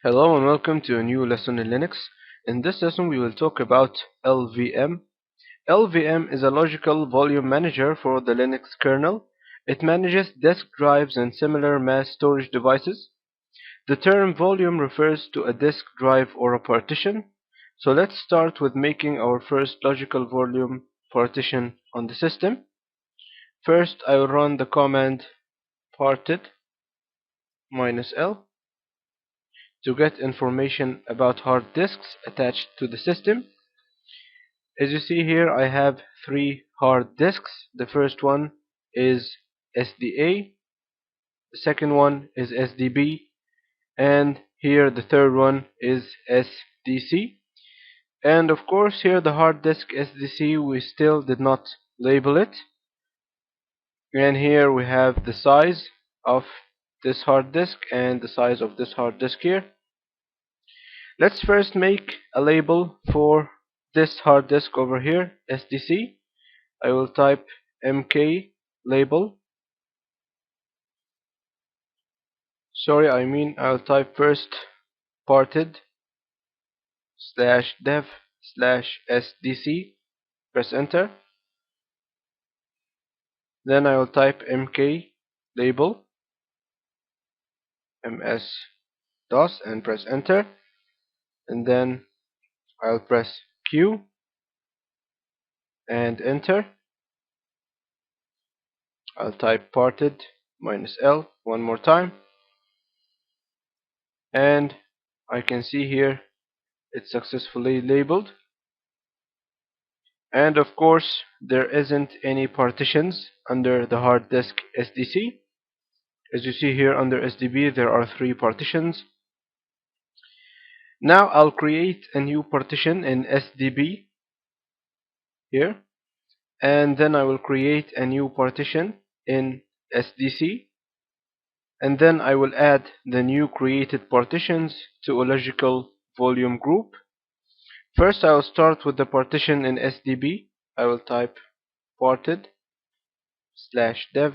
Hello and welcome to a new lesson in Linux. In this lesson we will talk about LVM. LVM is a logical volume manager for the Linux kernel. It manages disk drives and similar mass storage devices. The term volume refers to a disk drive or a partition. So let's start with making our first logical volume partition on the system. First I will run the command parted -l to get information about hard disks attached to the system. As you see here, I have three hard disks. The first one is SDA, the second one is SDB, and here the third one is SDC. And of course here the hard disk SDC, we still did not label it. And here we have the size of this hard disk and the size of this hard disk here. Let's first make a label for this hard disk over here, SDC. I will type mk label. I'll type first parted /dev /sdc. Press enter. Then I will type mk label ms-dos and press enter. And then I'll press Q and enter. I'll type parted -l one more time, and I can see here it's successfully labeled. And of course there isn't any partitions under the hard disk SDC. As you see here under SDB there are three partitions. Now I'll create a new partition in SDB here, and then I will create a new partition in SDC, and then I will add the new created partitions to a logical volume group. First I will start with the partition in SDB. I will type parted /dev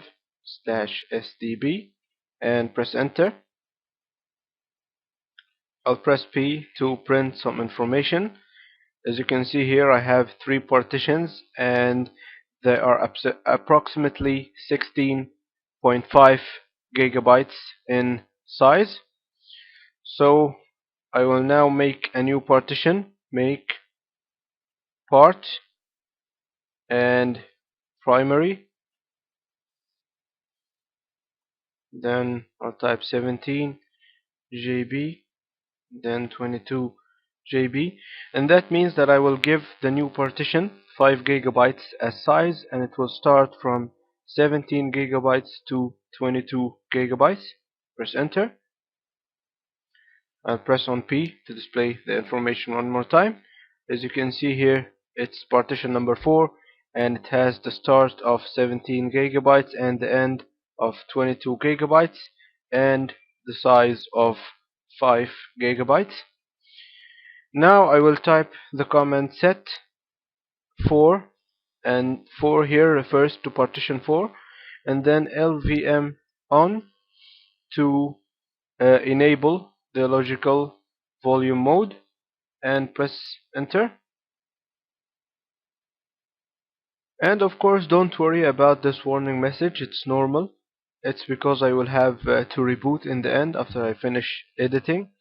/sdb and press enter. I'll press P to print some information. As you can see here I have three partitions and they are approximately 16.5 gigabytes in size. So I will now make a new partition, make part and primary. Then I'll type 17 GB, then 22 GB, and that means that I will give the new partition 5 gigabytes as size, and it will start from 17 gigabytes to 22 gigabytes. Press enter. I'll press on P to display the information one more time. As you can see here, it's partition number 4, and it has the start of 17 gigabytes and the end of 22 gigabytes and the size of 5 gigabytes. Now I will type the command set 4, and 4 here refers to partition 4, and then LVM on to enable the logical volume mode, and press enter. And of course don't worry about this warning message, it's normal. It's because I will have to reboot in the end after I finish editing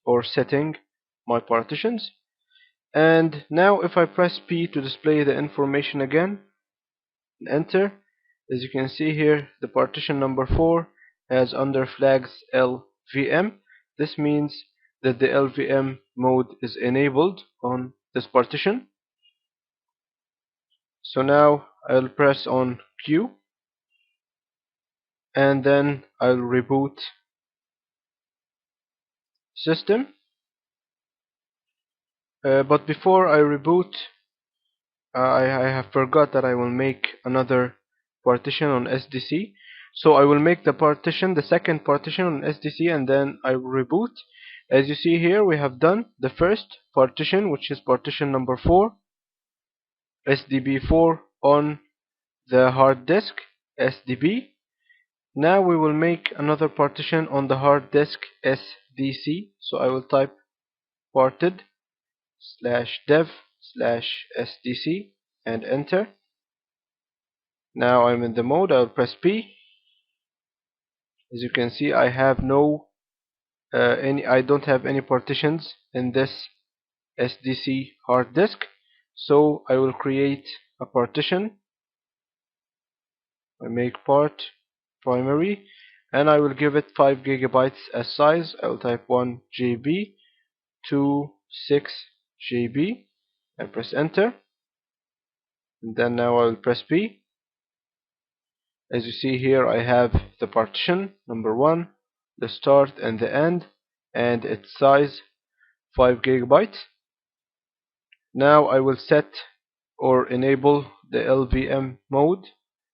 or setting my partitions. And now if I press P to display the information again and enter, as you can see here the partition number 4 has under flags LVM. This means that the LVM mode is enabled on this partition. So now I'll press on Q and then I'll reboot system. But before I reboot, I have forgot that I will make another partition on SDC. So I will make the second partition on SDC, and then I will reboot. As you see here, we have done the first partition, which is partition number 4, SDB4 on the hard disk SDB. Now we will make another partition on the hard disk SDC. SDC. So I will type parted /dev /SDC and enter. Now I'm in the mode. I'll press P. As you can see, I have I don't have any partitions in this SDC hard disk. So I will create a partition. I make part primary, and I will give it 5 gigabytes as size. I will type 1 GB to 6 GB and press enter. And then now I will press P. As you see here, I have the partition number 1, the start and the end, and its size 5 gigabytes. Now I will set or enable the LVM mode,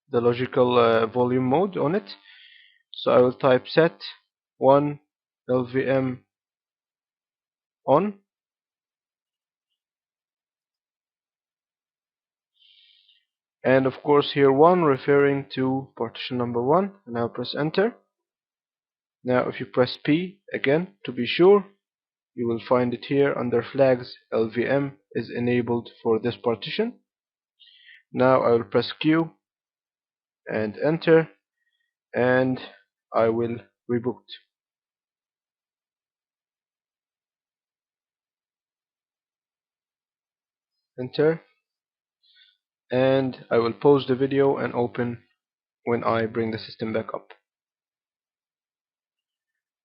the logical volume mode on it. So I will type set 1 LVM on, and of course here 1 referring to partition number 1, and I'll press enter. Now if you press P again to be sure, you will find it here under flags. LVM is enabled for this partition. Now I will press Q and enter, and I will reboot. Enter, and I will pause the video and open when I bring the system back up.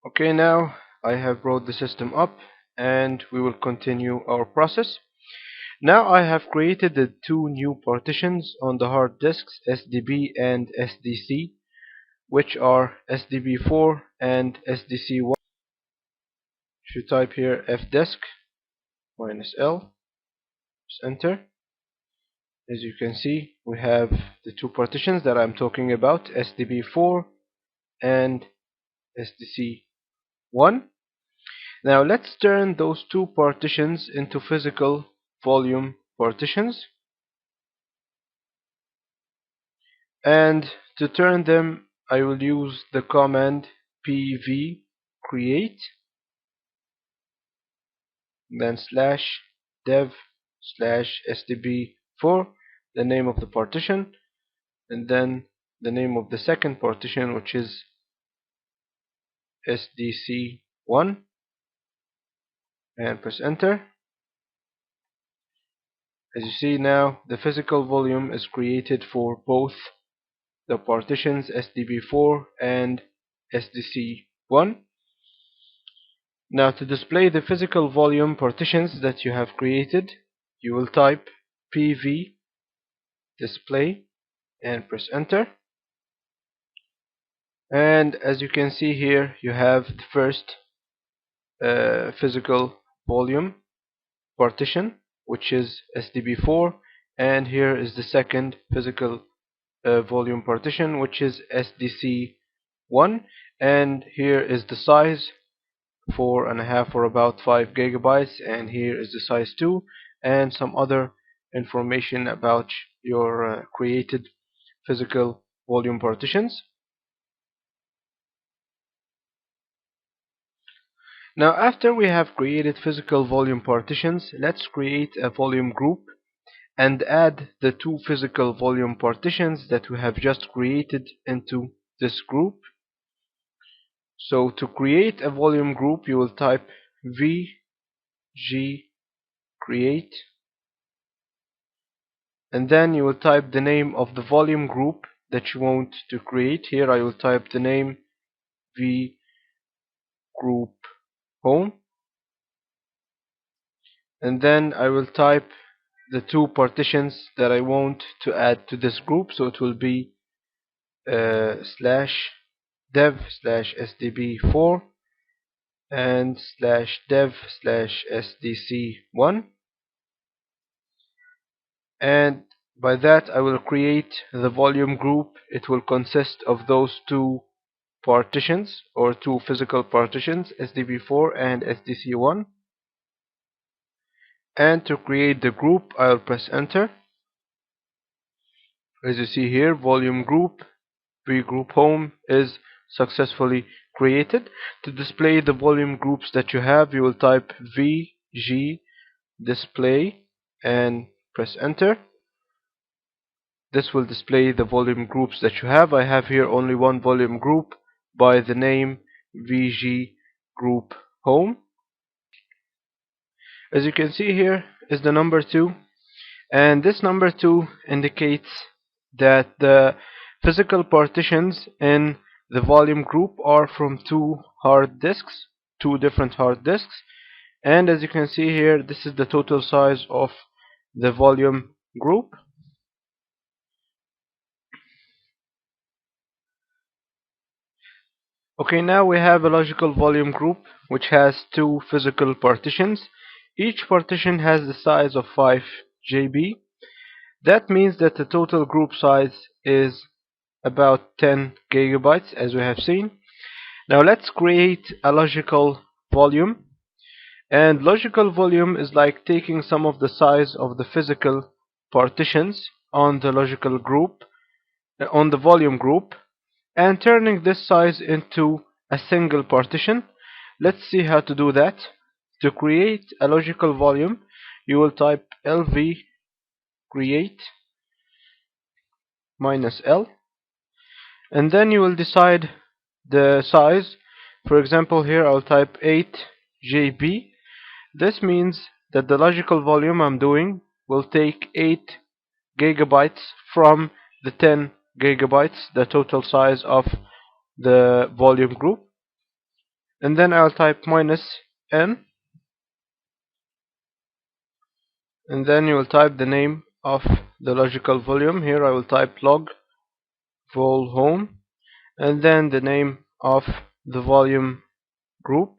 Okay, now I have brought the system up, and we will continue our process. Now I have created the 2 new partitions on the hard disks, SDB and SDC, which are SDB4 and SDC1. If you type here fdisk -L, press enter. As you can see, we have the 2 partitions that I'm talking about, SDB4 and SDC1. Now let's turn those 2 partitions into physical volume partitions. And to turn them, I will use the command pv create, then /dev /sdb4, the name of the partition, and then the name of the second partition, which is SDC1, and press enter. As you see now, the physical volume is created for both the partitions SDB4 and SDC1. Now to display the physical volume partitions that you have created, you will type pv display and press enter. And as you can see here, you have the first physical volume partition, which is SDB4, and here is the second physical volume partition, which is SDC1, and here is the size 4.5 or about 5 gigabytes, and here is the size 2, and some other information about your created physical volume partitions. Now after we have created physical volume partitions, let's create a volume group and add the 2 physical volume partitions that we have just created into this group. So to create a volume group, you will type vg create, and then you will type the name of the volume group that you want to create. Here I will type the name v group home, and then I will type the 2 partitions that I want to add to this group. So it will be /dev /sdb4 and /dev /sdc1, and by that I will create the volume group. It will consist of those 2 partitions, or 2 physical partitions, SDB4 and SDC1. And to create the group, I'll press enter. As you see here, volume group v group home is successfully created. To display the volume groups that you have, you will type vg display and press enter. This will display the volume groups that you have. I have here only one volume group by the name vg group home. As you can see, here is the number 2, and this number 2 indicates that the physical partitions in the volume group are from two different hard disks. And as you can see here, this is the total size of the volume group. Okay, now we have a logical volume group which has two physical partitions. Each partition has the size of 5 GB. That means that the total group size is about 10 gigabytes, as we have seen. Now let's create a logical volume. And logical volume is like taking some of the size of the physical partitions on the logical group, on the volume group, and turning this size into a single partition. Let's see how to do that. To create a logical volume, you will type lv create -l, and then you will decide the size. For example, here I'll type 8 GB. This means that the logical volume I'm doing will take 8 gigabytes from the 10 gigabytes, the total size of the volume group. And then I'll type -n, and then you will type the name of the logical volume. Here I will type log vol home, and then the name of the volume group.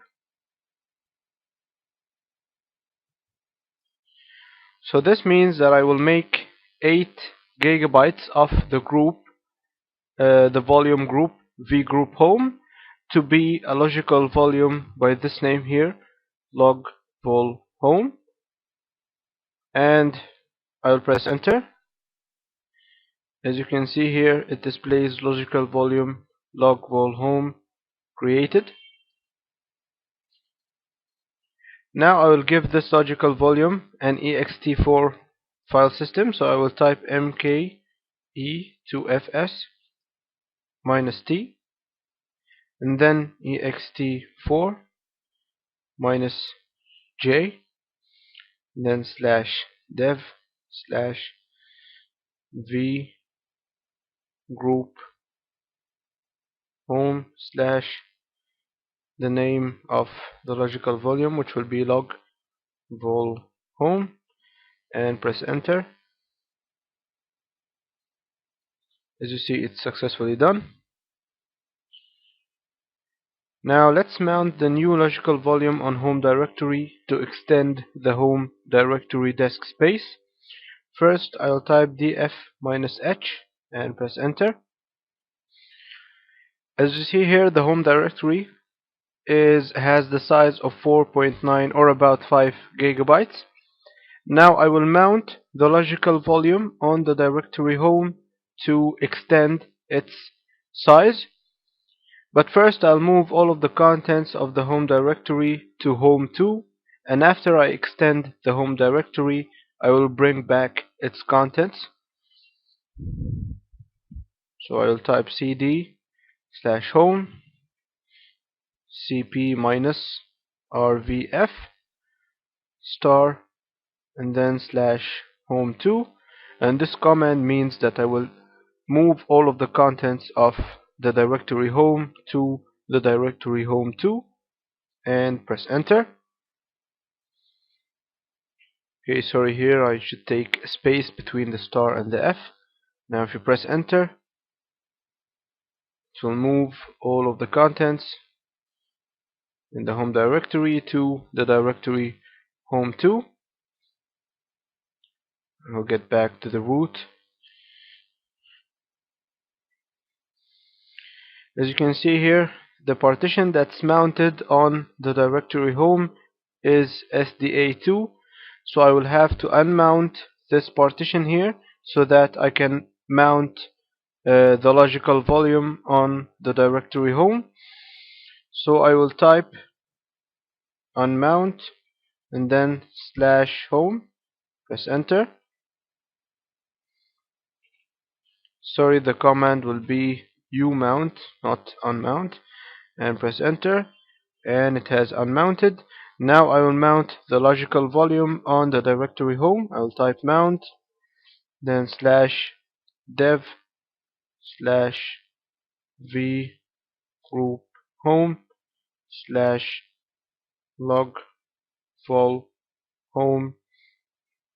So this means that I will make 8 gigabytes of the group, the volume group v group home, to be a logical volume by this name here, log vol home, and I will press enter. As you can see here, it displays logical volume log vol home created. Now I will give this logical volume an ext4 file system, so I will type mke2fs -t, and then ext4 -j, then /dev/v group home the name of the logical volume, which will be log vol home, and press enter. As you see, it's successfully done. Now let's mount the new logical volume on home directory to extend the home directory disk space. First I'll type df-h and press enter. As you see here, the home directory has the size of 4.9 or about 5 gigabytes. Now I will mount the logical volume on the directory home to extend its size. But first I'll move all of the contents of the home directory to home2, and after I extend the home directory, I will bring back its contents. So I will type cd/home cp-rvf star and then /home2, and this command means that I will move all of the contents of the directory home to the directory home2, and press enter. Okay, sorry, here I should take a space between the star and the F. Now if you press enter, it will move all of the contents in the home directory to the directory home2. I'll get back to the root. As you can see here, the partition that's mounted on the directory home is SDA2, so I will have to unmount this partition here so that I can mount the logical volume on the directory home. So I will type unmount and then /home, press enter. Sorry, the command will be umount, not unmount, and press enter, and it has unmounted. Now I will mount the logical volume on the directory home. I will type mount, then /dev /v group home /log vol home,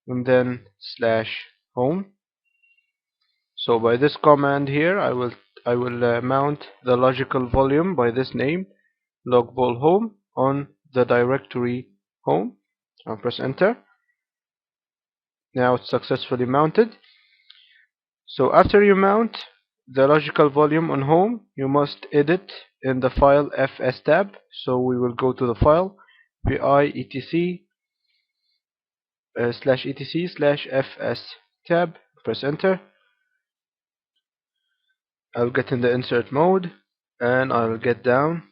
and then /home. So by this command here, I will mount the logical volume by this name, log vol home, on the directory home. I'll press enter. Now it's successfully mounted. So after you mount the logical volume on home, you must edit in the file fs tab. So we will go to the file vi etc /etc/fs tab, press enter. I'll get in the insert mode and I'll get down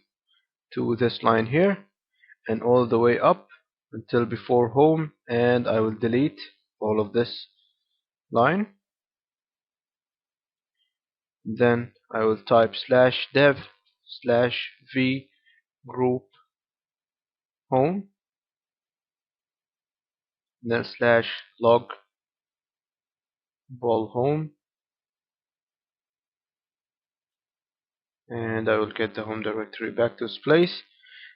to this line here and all the way up until before home, and I will delete all of this line. Then I will type /dev /v group home, then /log vol home, and I will get the home directory back to its place.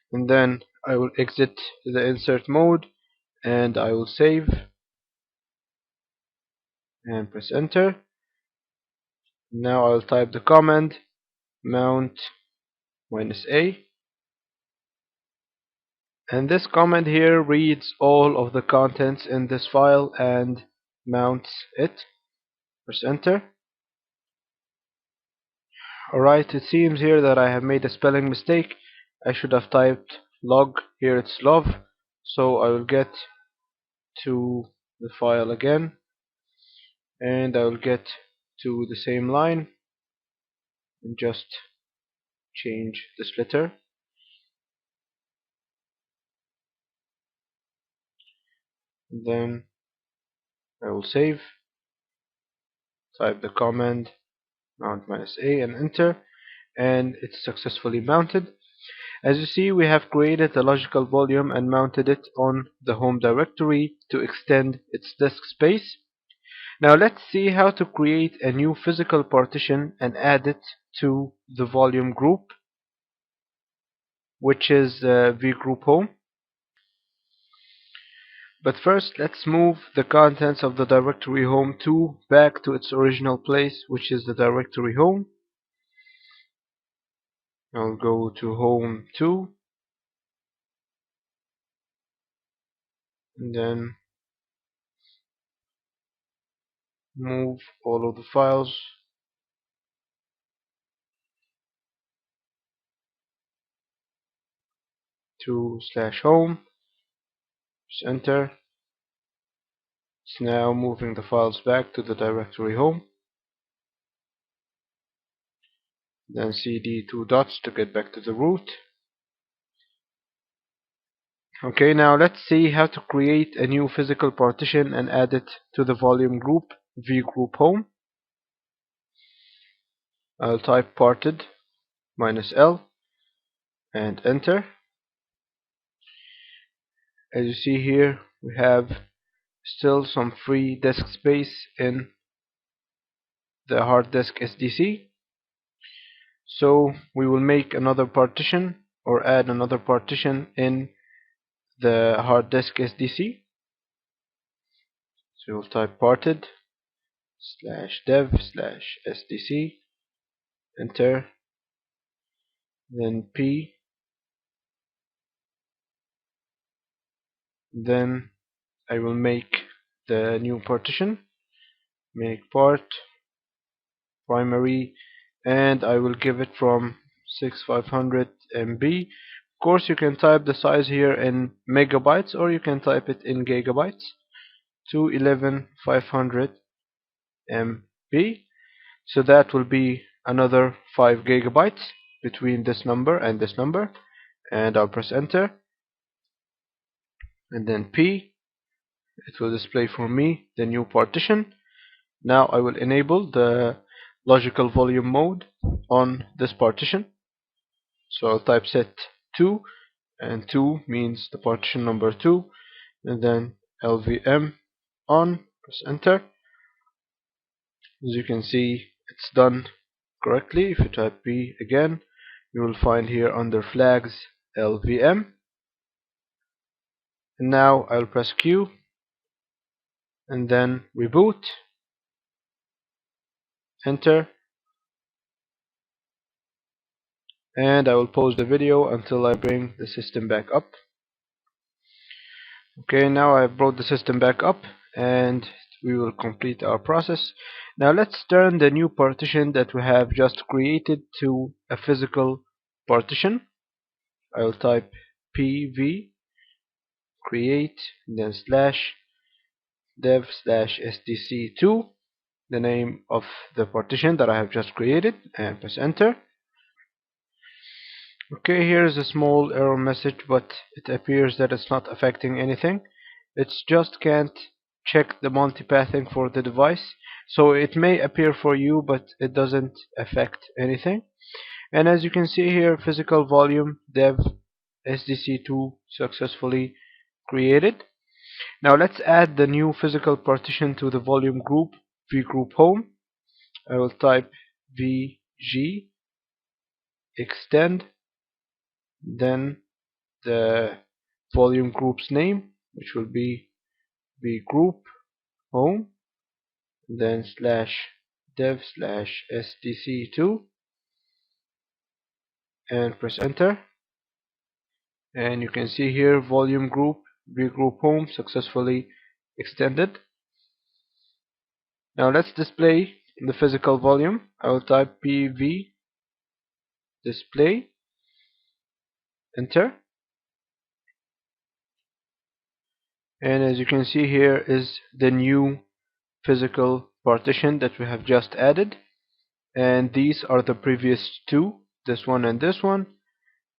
And then I will exit the insert mode and I will save and press enter. Now I'll type the command mount -a, and this command here reads all of the contents in this file and mounts it. Press enter. Alright, it seems here that I have made a spelling mistake. I should have typed log, here it's lov. So I will get to the file again and I will get to the same line and just change this letter. And then I will save, type the command mount -a and enter, and it's successfully mounted. As you see, we have created a logical volume and mounted it on the home directory to extend its disk space. Now let's see how to create a new physical partition and add it to the volume group, which is vgroup home. But first, let's move the contents of the directory home2 back to its original place, which is the directory home. I'll go to home2 and then move all of the files to /home, press enter. It's now moving the files back to the directory home. Then cd 2 dots to get back to the root. Okay, now let's see how to create a new physical partition and add it to the volume group, vgroup home. I'll type parted -l and enter. As you see here, we have still some free disk space in the hard disk SDC. So we will make another partition or add another partition in the hard disk SDC. So we'll type parted /dev /sdc, enter, then p, then I will make the new partition, make part primary, and I will give it from 6500 MB. Of course, you can type the size here in megabytes or you can type it in gigabytes, to 11500 MB. So that will be another 5 gigabytes between this number and this number, and I'll press enter, and then P. It will display for me the new partition. Now I will enable the logical volume mode on this partition. So I'll type set2, and 2 means the partition number 2, and then LVM on, press enter. As you can see, it's done correctly. If you type P again, you will find here under flags LVM. And now I'll press Q and then reboot, enter, and I will pause the video until I bring the system back up. Okay, now I've brought the system back up and we will complete our process. Now let's turn the new partition that we have just created to a physical partition. I will type pv create, then slash dev slash sdc2, the name of the partition that I have just created, and press enter. Okay, here's a small error message, but it appears that it's not affecting anything. It's just can't check the multipathing for the device, so it may appear for you, but it doesn't affect anything. And as you can see here, physical volume dev sdc2 successfully created. Now let's add the new physical partition to the volume group, vgroup home. I will type vg extend, then the volume group's name, which will be vgroup home, then slash dev slash sdc2, and press enter. And you can see here volume group vgroup home successfully extended. Now let's display the physical volume. I will type pv display, enter, and as you can see here is the new physical partition that we have just added, and these are the previous two, this one and this one,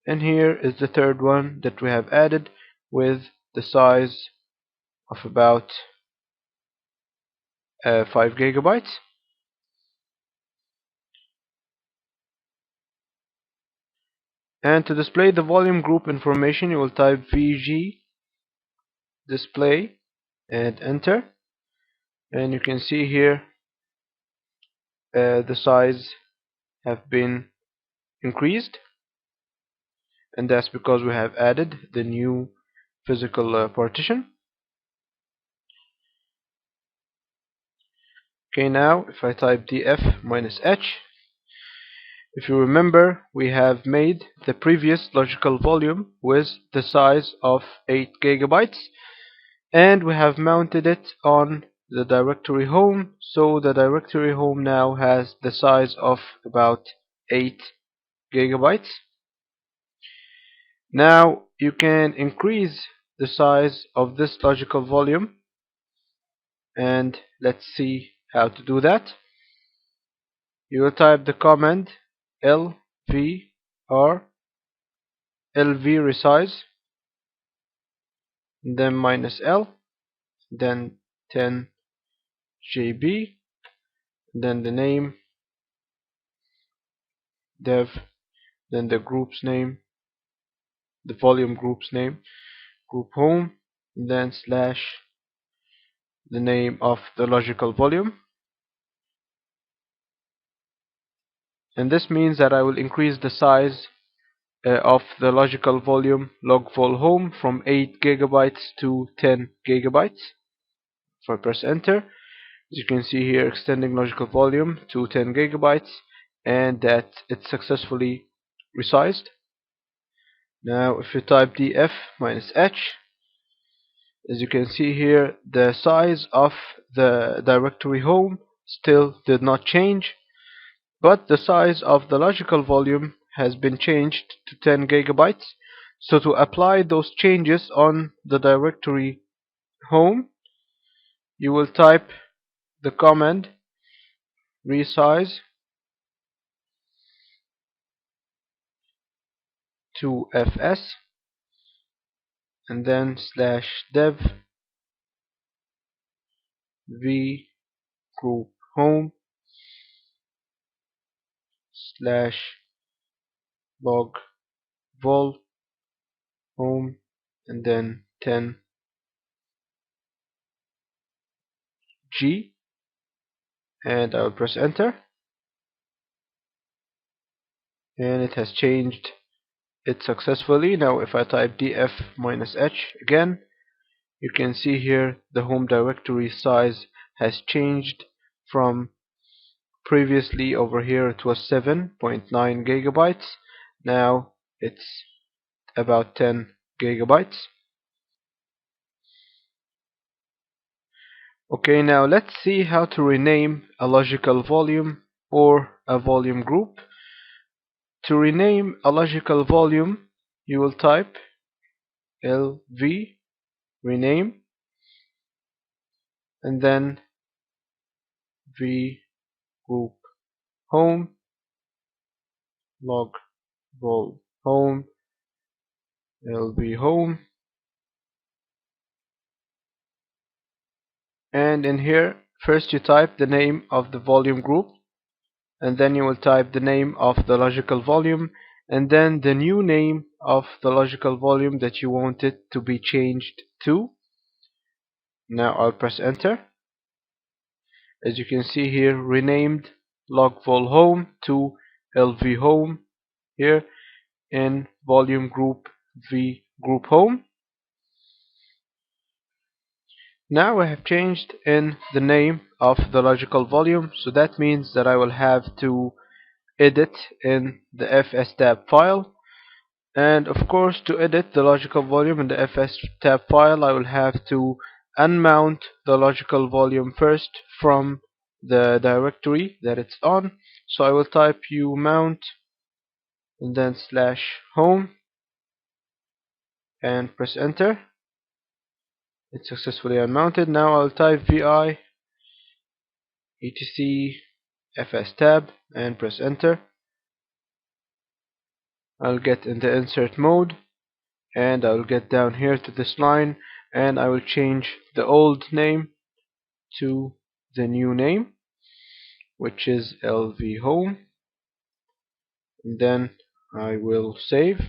and here is the third one that we have added with the size of about 5 gigabytes. And to display the volume group information, you will type vg display and enter, and you can see here the size have been increased, and that's because we have added the new physical partition. Okay, now if I type df minus h, if you remember, we have made the previous logical volume with the size of 8 gigabytes, and we have mounted it on the directory home, so the directory home now has the size of about 8 gigabytes. Now you can increase the size of this logical volume, and let's see how to do that. You will type the command lvr lv resize, then minus l, then 10 GB, then the name dev, then the group's name, the volume group's name, group home, then slash the name of the logical volume. And this means that I will increase the size of the logical volume logvol home from 8 gigabytes to 10 gigabytes. If I press enter, as you can see here, extending logical volume to 10 gigabytes, and that it's successfully resized. Now if you type df minus h, as you can see here, the size of the directory home still did not change, but the size of the logical volume has been changed to 10 gigabytes. So to apply those changes on the directory home, you will type the command resize to fs, and then /dev v group home /log vol home, and then 10g, and I will press enter, and it has changed it successfully. Now if I type df-h again, you can see here the home directory size has changed from previously over here it was 7.9 gigabytes. Now it's about 10 gigabytes. Okay, now let's see how to rename a logical volume or a volume group. To rename a logical volume, you will type lv rename and then v group home log vol home lv home, and in here first you type the name of the volume group, and then you will type the name of the logical volume, and then the new name of the logical volume that you want it to be changed to. Now I'll press enter. As you can see here, renamed logvol home to lv home here in volume group v group home. Now I have changed in the name of the logical volume, so that means that I will have to edit in the fstab file. And of course, to edit the logical volume in the fstab file, I will have to unmount the logical volume first from the directory that it's on. So I will type umount and then /home and press enter. It's successfully unmounted. Now I'll type vi etc fstab and press enter. I'll get in the insert mode, and I will get down here to this line, and I will change the old name to the new name, which is lv home, and then I will save,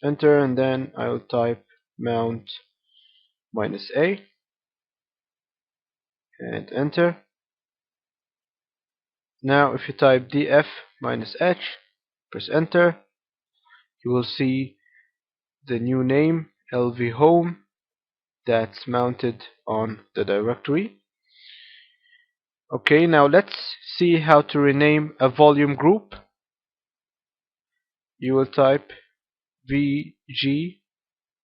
enter, and then I will type mount -a and enter. Now if you type df-h, press enter, you will see the new name lv home that's mounted on the directory. Okay, now let's see how to rename a volume group. You will type vg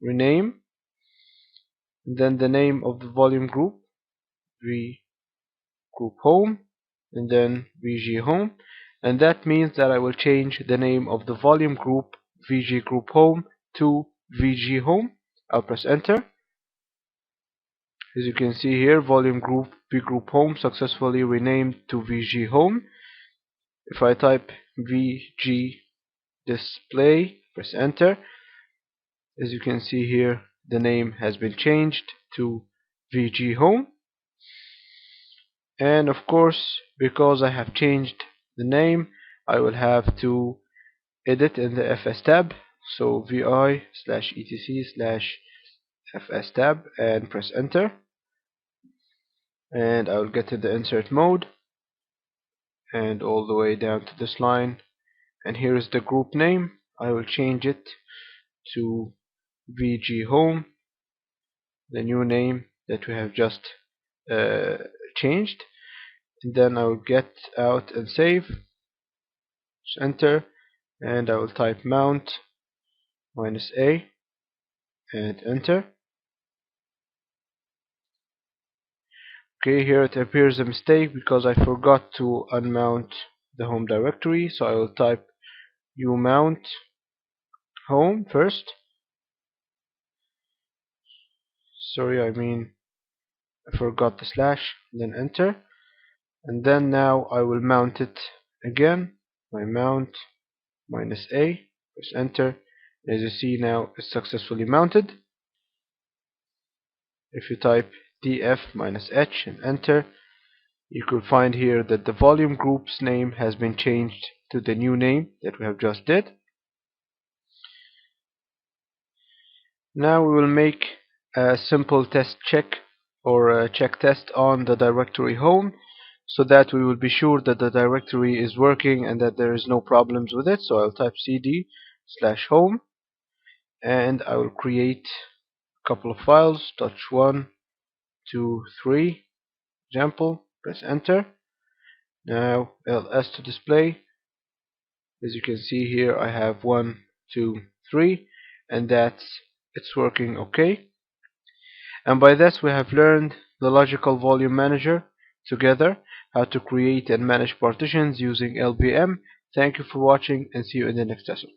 rename, and then the name of the volume group, v group home, and then vg home, and that means that I will change the name of the volume group vg group home to vg home. I'll press enter. As you can see here, volume group v group home successfully renamed to vg home. If I type vg display, press enter, as you can see here, the name has been changed to vg home. And of course, because I have changed the name, I will have to edit in the fstab. So vi/etc/fstab and press enter, and I will get to the insert mode and all the way down to this line, and here is the group name. I will change it to vg home, the new name that we have just changed, and then I will get out and save, enter, and I will type mount -a and enter. Okay, here it appears a mistake because I forgot to unmount the home directory, so I will type umount home first. Sorry, I forgot the slash, then enter, and then now I will mount it again by mount -a press enter. As you see now, it's successfully mounted. If you type df-h and enter, you could find here that the volume group's name has been changed to the new name that we have just did. Now we will make a simple test check or a check test on the directory home, so that we will be sure that the directory is working and that there is no problems with it. So I'll type cd/home and I will create a couple of files, touch1, 2, 3, example, press enter. Now ls to display. As you can see here, I have 1, 2, 3, and it's working okay. And by this we have learned the logical volume manager together, how to create and manage partitions using LVM. Thank you for watching and see you in the next lesson.